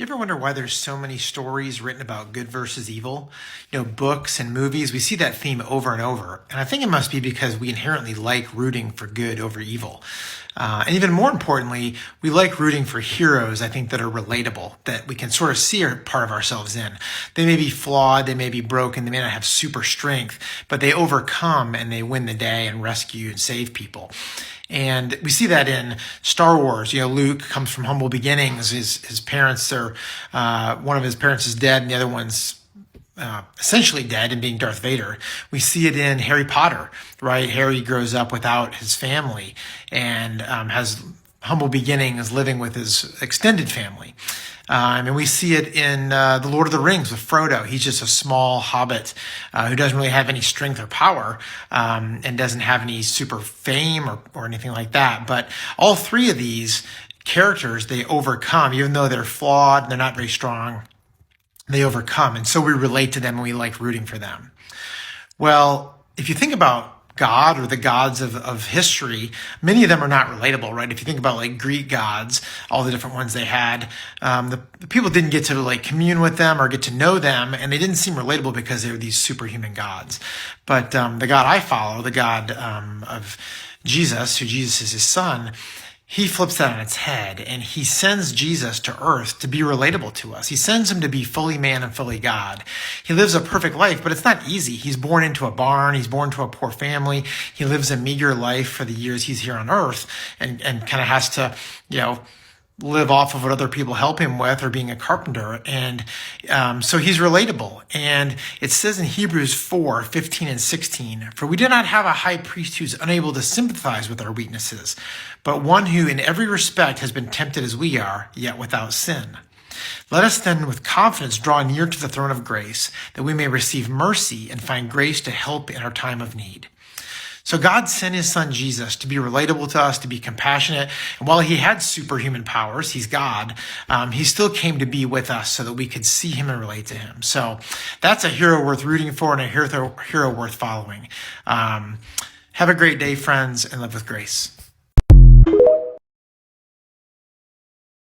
You ever wonder why there's so many stories written about good versus evil? Books and movies, we see that theme over and over. And I think it must be because we inherently like rooting for good over evil. And even more importantly, we like rooting for heroes, I think, that are relatable, that we can sort of see a part of ourselves in. They may be flawed, they may be broken, they may not have super strength, but they overcome and they win the day and rescue and save people. And we see that in Star Wars. Luke comes from humble beginnings. His parents are, one of his parents is dead and the other one's essentially dead and being Darth Vader. We see it in Harry Potter, right? Harry grows up without his family and has humble beginnings living with his extended family. And we see it in The Lord of the Rings with Frodo. He's just a small hobbit who doesn't really have any strength or power and doesn't have any super fame or anything like that. But all three of these characters, they overcome, even though they're flawed and they're not very strong, they overcome. And so we relate to them and we like rooting for them. Well, if you think about God or the gods of history, many of them are not relatable, right? If you think about like Greek gods, all the different ones they had, the people didn't get to like commune with them or get to know them, and they didn't seem relatable because they were these superhuman gods. But the God I follow, the God of Jesus, who Jesus is his son, he flips that on its head and he sends Jesus to earth to be relatable to us. He sends him to be fully man and fully God. He lives a perfect life, but it's not easy. He's born into a barn. He's born to a poor family. He lives a meager life for the years he's here on earth and kind of has to, live off of what other people help him with or being a carpenter. And so he's relatable. And it says in Hebrews 4:15 and 16, "For we do not have a high priest who's unable to sympathize with our weaknesses, but one who in every respect has been tempted as we are, yet without sin. Let us then with confidence draw near to the throne of grace, that we may receive mercy and find grace to help in our time of need." So God sent his son Jesus to be relatable to us, to be compassionate. And while he had superhuman powers, he's God, he still came to be with us so that we could see him and relate to him. So that's a hero worth rooting for and a hero worth following. Have a great day, friends, and live with grace.